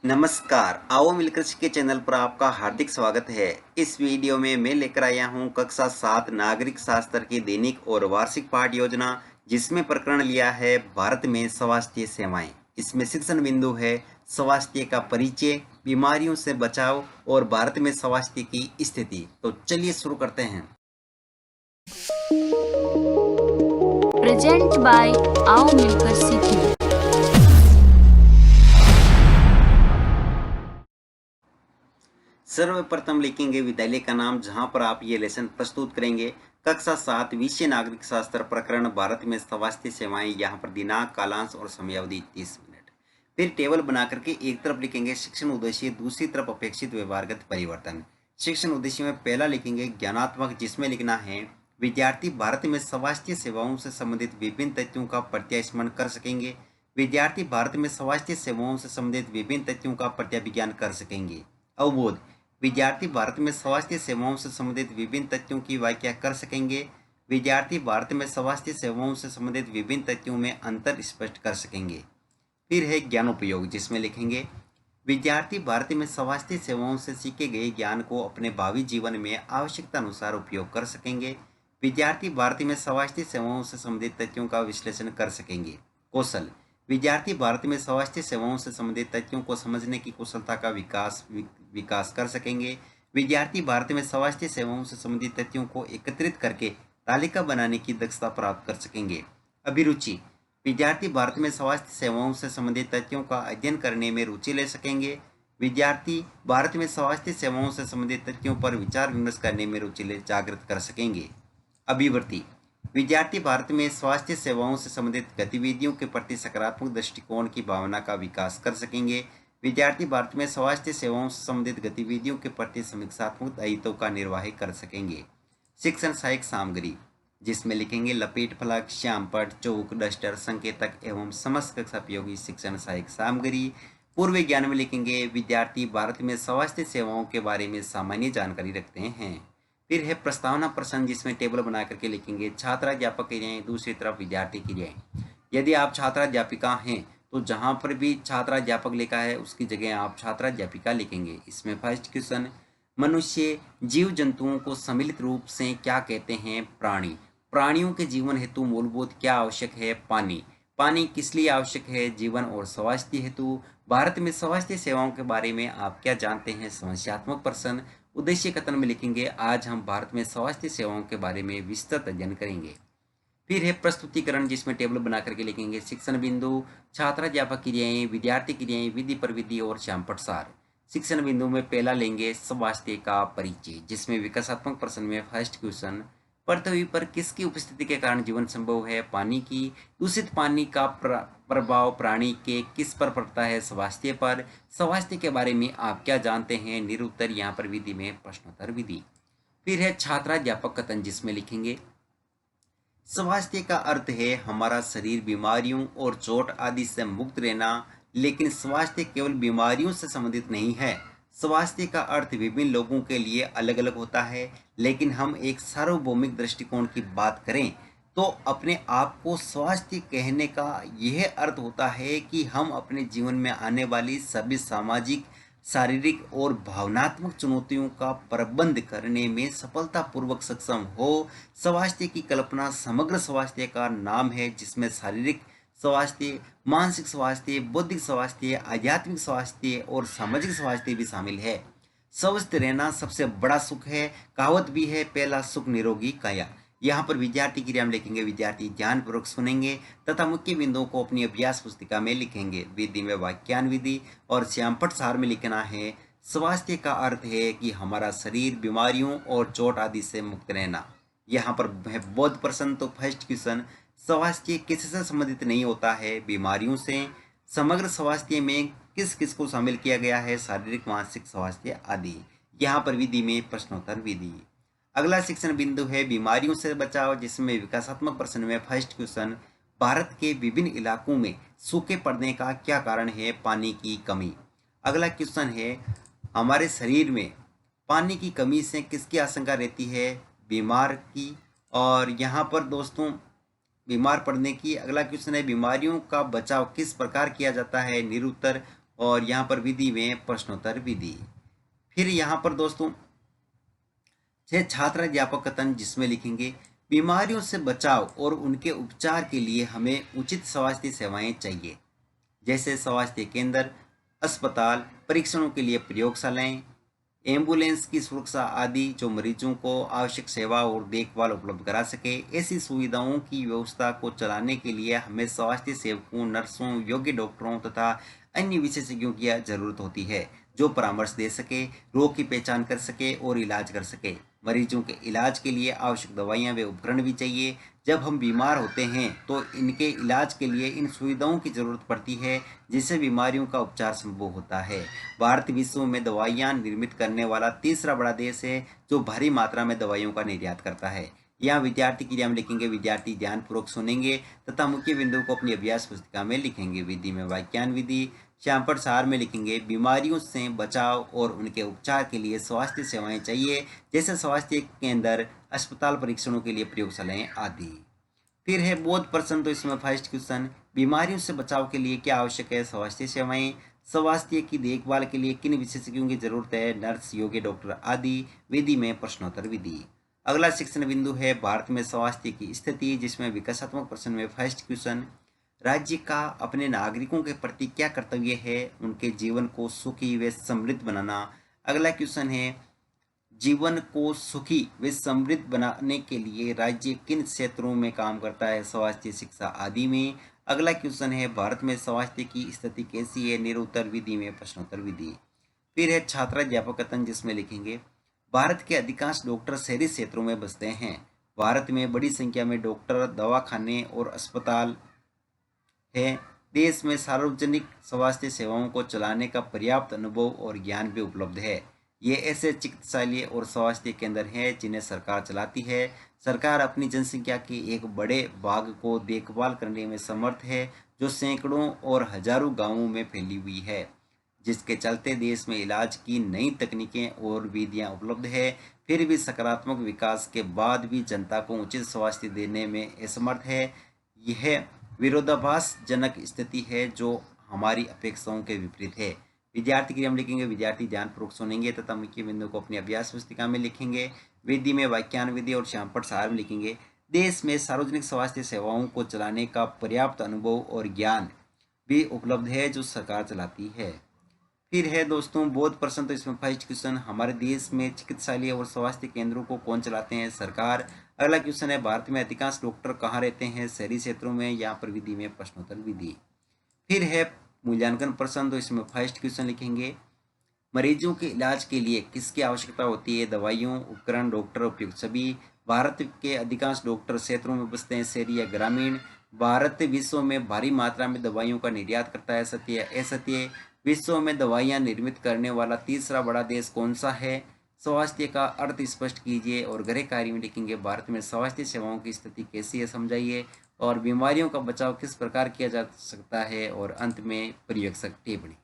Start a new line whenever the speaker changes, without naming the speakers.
नमस्कार, आओ मिलकर सीखे चैनल पर आपका हार्दिक स्वागत है। इस वीडियो में मैं लेकर आया हूं कक्षा 7 नागरिक शास्त्र की दैनिक और वार्षिक पाठ योजना, जिसमें प्रकरण लिया है भारत में स्वास्थ्य सेवाएं। इसमें शिक्षण बिंदु है स्वास्थ्य का परिचय, बीमारियों से बचाव और भारत में स्वास्थ्य की स्थिति। तो चलिए शुरू करते हैं।
प्रेजेंट बाय आओ मिलकर सीखें।
सर्वप्रथम लिखेंगे विद्यालय का नाम, जहां पर आप ये लेसन प्रस्तुत करेंगे। कक्षा 7 विषय नागरिक शास्त्र, प्रकरण भारत में स्वास्थ्य सेवाएं। यहाँ पर दिनांक, कालांश और समयावधि 30 मिनट। फिर टेबल बना करके एक तरफ लिखेंगे शिक्षण उद्देश्य, दूसरी तरफ अपेक्षित व्यवहारगत परिवर्तन। शिक्षण उद्देश्य में पहला लिखेंगे ज्ञानात्मक, जिसमें लिखना है विद्यार्थी भारत में स्वास्थ्य सेवाओं से संबंधित विभिन्न तथ्यों का प्रत्यास्मरण कर सकेंगे। विद्यार्थी भारत में स्वास्थ्य सेवाओं से संबंधित विभिन्न तथ्यों का प्रत्याभिज्ञान कर सकेंगे। अवबोध, विद्यार्थी भारत में स्वास्थ्य सेवाओं से संबंधित विभिन्न तथ्यों की व्याख्या कर सकेंगे। विद्यार्थी भारत में स्वास्थ्य सेवाओं से संबंधित विभिन्न तथ्यों में अंतर स्पष्ट कर सकेंगे। फिर है ज्ञानोपयोग, जिसमें लिखेंगे विद्यार्थी भारत में स्वास्थ्य सेवाओं से सीखे गए ज्ञान को अपने भावी जीवन में आवश्यकता अनुसार उपयोग कर सकेंगे। विद्यार्थी भारत में स्वास्थ्य सेवाओं से संबंधित तथ्यों का विश्लेषण कर सकेंगे। कौशल, विद्यार्थी भारत में स्वास्थ्य सेवाओं से संबंधित तथ्यों को समझने की कुशलता का विकास कर सकेंगे। विद्यार्थी भारत में स्वास्थ्य सेवाओं से संबंधित तथ्यों को एकत्रित करके तालिका बनाने की दक्षता प्राप्त कर सकेंगे। अभिरुचि, विद्यार्थी भारत में स्वास्थ्य सेवाओं से संबंधित तथ्यों का अध्ययन करने में रुचि ले सकेंगे। विद्यार्थी भारत में स्वास्थ्य सेवाओं से संबंधित तथ्यों पर विचार विमर्श करने में रुचि ले जागृत कर सकेंगे। अभिवृत्ति, विद्यार्थी भारत में स्वास्थ्य सेवाओं से संबंधित गतिविधियों के प्रति सकारात्मक दृष्टिकोण की भावना का विकास कर सकेंगे। विद्यार्थी भारत में स्वास्थ्य सेवाओं से संबंधित गतिविधियों के प्रति समीक्षात्मक दायित्व का निर्वाह कर सकेंगे। शिक्षण सहायक सामग्री, जिसमें लिखेंगे लपेट फलक, श्यामपट, चौक, डस्टर, संकेतक एवं समस्त कक्षा उपयोगी शिक्षण सहायक सामग्री। पूर्व ज्ञान में लिखेंगे विद्यार्थी भारत में स्वास्थ्य सेवाओं के बारे में सामान्य जानकारी रखते हैं। फिर है प्रस्तावना प्रश्न, जिसमें टेबल बना करके लिखेंगे छात्राध्यापक क्रियाएं, दूसरी तरफ विद्यार्थी क्रियाएं। यदि आप छात्राध्यापिका हैं तो जहां पर भी छात्राध्यापक लिखा है उसकी जगह आप छात्राध्यापिका लिखेंगे। इसमें फर्स्ट क्वेश्चन, मनुष्य जीव जंतुओं को सम्मिलित रूप से क्या कहते हैं? प्राणी। प्राणियों के जीवन हेतु मूलभूत क्या आवश्यक है? पानी। पानी किस लिए आवश्यक है? जीवन और स्वास्थ्य हेतु। भारत में स्वास्थ्य सेवाओं के बारे में आप क्या जानते हैं? समस्यात्मक प्रश्न। उद्देश्य कथन में लिखेंगे आज हम भारत में स्वास्थ्य सेवाओं के बारे में विस्तृत अध्ययन करेंगे। फिर है प्रस्तुतिकरण, जिसमें टेबल बना करके लिखेंगे शिक्षण बिंदु, छात्राध्यापक क्रियाएं, विद्यार्थी क्रियाएं, विधि प्रविधि और श्यामपट सार। शिक्षण बिंदु में पहला लेंगे स्वास्थ्य का परिचय, जिसमें विकासात्मक प्रश्न में फर्स्ट क्वेश्चन, पृथ्वी पर किसकी उपस्थिति के कारण जीवन संभव है? पानी की। दूषित पानी का प्रभाव प्राणी के किस पर पड़ता है? स्वास्थ्य पर। स्वास्थ्य के बारे में आप क्या जानते हैं? निरुत्तर। यहाँ पर विधि में प्रश्नोत्तर विधि। फिर है छात्राध्यापक कथन, जिसमें लिखेंगे स्वास्थ्य का अर्थ है हमारा शरीर बीमारियों और चोट आदि से मुक्त रहना, लेकिन स्वास्थ्य केवल बीमारियों से संबंधित नहीं है। स्वास्थ्य का अर्थ विभिन्न लोगों के लिए अलग अलग होता है, लेकिन हम एक सार्वभौमिक दृष्टिकोण की बात करें तो अपने आप को स्वास्थ्य कहने का यह अर्थ होता है कि हम अपने जीवन में आने वाली सभी सामाजिक, शारीरिक और भावनात्मक चुनौतियों का प्रबंध करने में सफलतापूर्वक सक्षम हो। स्वास्थ्य की कल्पना समग्र स्वास्थ्य का नाम है, जिसमें शारीरिक स्वास्थ्य, मानसिक स्वास्थ्य, बौद्धिक स्वास्थ्य, आध्यात्मिक स्वास्थ्य और सामाजिक स्वास्थ्य भी शामिल है। स्वस्थ रहना सबसे बड़ा सुख है। कहावत भी है, पहला सुख निरोगी काया। यहाँ पर विद्यार्थी क्रिया में लिखेंगे विद्यार्थी ध्यानपूर्वक सुनेंगे तथा मुख्य बिंदुओं को अपनी अभ्यास पुस्तिका में लिखेंगे। विधि में वाक्यान विधि और श्यामपट सार में लिखना है स्वास्थ्य का अर्थ है कि हमारा शरीर बीमारियों और चोट आदि से मुक्त रहना। यहाँ पर है बौद्ध प्रश्न, तो फर्स्ट क्वेश्चन, स्वास्थ्य किससे संबंधित नहीं होता है? बीमारियों से। समग्र स्वास्थ्य में किस किस को शामिल किया गया है? शारीरिक, मानसिक स्वास्थ्य आदि। यहाँ पर विधि में प्रश्नोत्तर विधि। अगला शिक्षण बिंदु है बीमारियों से बचाव, जिसमें विकासात्मक प्रश्न में फर्स्ट क्वेश्चन, भारत के विभिन्न इलाकों में सूखे पड़ने का क्या कारण है? पानी की कमी। अगला क्वेश्चन है हमारे शरीर में पानी की कमी से किसकी आशंका रहती है? बीमार की। और यहाँ पर दोस्तों बीमार पड़ने की। अगला क्वेश्चन है बीमारियों का बचाव किस प्रकार किया जाता है? निरुत्तर। और यहाँ पर विधि में प्रश्नोत्तर विधि। फिर यहाँ पर दोस्तों छात्र अध्यापक कथन, जिसमें लिखेंगे बीमारियों से बचाव और उनके उपचार के लिए हमें उचित स्वास्थ्य सेवाएं चाहिए, जैसे स्वास्थ्य केंद्र, अस्पताल, परीक्षणों के लिए प्रयोगशालाएं, एम्बुलेंस की सुरक्षा आदि, जो मरीजों को आवश्यक सेवा और देखभाल उपलब्ध करा सके। ऐसी सुविधाओं की व्यवस्था को चलाने के लिए हमें स्वास्थ्य सेवकों, नर्सों, योग्य डॉक्टरों तथा अन्य विशेषज्ञों की जरूरत होती है, जो परामर्श दे सके, रोग की पहचान कर सके और इलाज कर सके। मरीजों के इलाज के लिए आवश्यक दवाइयाँ व उपकरण भी चाहिए। जब हम बीमार होते हैं तो इनके इलाज के लिए इन सुविधाओं की जरूरत पड़ती है, जिससे बीमारियों का उपचार संभव होता है। भारत विश्व में दवाइयाँ निर्मित करने वाला तीसरा बड़ा देश है, जो भारी मात्रा में दवाइयों का निर्यात करता है। यहाँ विद्यार्थी क्रिया में लिखेंगे विद्यार्थी ध्यानपूर्वक सुनेंगे तथा मुख्य बिंदु को अपनी अभ्यास पुस्तिका में लिखेंगे। विधि में वाक्यान विधि। श्यामपट सार में लिखेंगे बीमारियों से बचाव और उनके उपचार के लिए स्वास्थ्य सेवाएं चाहिए, जैसे स्वास्थ्य केंद्र, अस्पताल, परीक्षणों के लिए प्रयोगशालाएं आदि। फिर है बोध प्रश्न, तो इसमें फर्स्ट क्वेश्चन, बीमारियों से बचाव के लिए क्या आवश्यक है? स्वास्थ्य सेवाएं। स्वास्थ्य की देखभाल के लिए किन विशेषज्ञों की जरूरत है? नर्स, योग्य डॉक्टर आदि। विधि में प्रश्नोत्तर विधि। अगला शिक्षण बिंदु है भारत में स्वास्थ्य की स्थिति, जिसमें विकासात्मक प्रश्न में फर्स्ट क्वेश्चन, राज्य का अपने नागरिकों के प्रति क्या कर्तव्य है? उनके जीवन को सुखी व समृद्ध बनाना। अगला क्वेश्चन है जीवन को सुखी व समृद्ध बनाने के लिए राज्य किन क्षेत्रों में काम करता है? स्वास्थ्य, शिक्षा आदि में। अगला क्वेश्चन है भारत में स्वास्थ्य की स्थिति कैसी है? निरुत्तर विधि में प्रश्नोत्तर विधि। फिर है छात्र अध्यापक कथन, जिसमें लिखेंगे भारत के अधिकांश डॉक्टर शहरी क्षेत्रों में बसते हैं। भारत में बड़ी संख्या में डॉक्टर, दवाखाने और अस्पताल है। देश में सार्वजनिक स्वास्थ्य सेवाओं को चलाने का पर्याप्त अनुभव और ज्ञान भी उपलब्ध है। ये ऐसे चिकित्सालय और स्वास्थ्य केंद्र हैं जिन्हें सरकार चलाती है। सरकार अपनी जनसंख्या के एक बड़े भाग को देखभाल करने में समर्थ है, जो सैकड़ों और हजारों गांवों में फैली हुई है, जिसके चलते देश में इलाज की नई तकनीकें और विधियां उपलब्ध है। फिर भी सकारात्मक विकास के बाद भी जनता को उचित स्वास्थ्य देने में असमर्थ है। यह विरोधाभासजनक स्थिति है, जो हमारी अपेक्षाओं के विपरीत है। विद्यार्थी क्रिया में लिखेंगे विद्यार्थी ध्यानपूर्वक सुनेंगे तथा मुख्य बिंदु को अपनी अभ्यास पुस्तिका में लिखेंगे। विधि में वाक्यान विधि और श्यामपट सार में लिखेंगे देश में सार्वजनिक स्वास्थ्य सेवाओं को चलाने का पर्याप्त अनुभव और ज्ञान भी उपलब्ध है, जो सरकार चलाती है। फिर है दोस्तों बोध प्रश्न, तो इसमें फर्स्ट क्वेश्चन, हमारे देश में चिकित्सालय और स्वास्थ्य केंद्रों को कौन चलाते हैं? सरकार। अगला क्वेश्चन है भारत में अधिकांश डॉक्टर कहाँ रहते हैं? शहरी क्षेत्रों में। यहाँ पर विधि में प्रश्नोत्तर विधि। फिर है मूल्यांकन प्रश्न, तो इसमें फर्स्ट क्वेश्चन लिखेंगे मरीजों के इलाज के लिए किसकी आवश्यकता होती है? दवाइयों, उपकरण, डॉक्टर, उपयुक्त सभी। भारत के अधिकांश डॉक्टर क्षेत्रों में बसते हैं, शहरी या ग्रामीण। भारत विश्व में भारी मात्रा में दवाइयों का निर्यात करता है, सत्य या असत्य। विश्व में दवाइयाँ निर्मित करने वाला तीसरा बड़ा देश कौन सा है? स्वास्थ्य का अर्थ स्पष्ट कीजिए और गृह कार्य में लिखेंगे भारत में स्वास्थ्य सेवाओं की स्थिति कैसी है समझाइए, और बीमारियों का बचाव किस प्रकार किया जा सकता है, और अंत में पर्यवेक्षक टिप्पणी।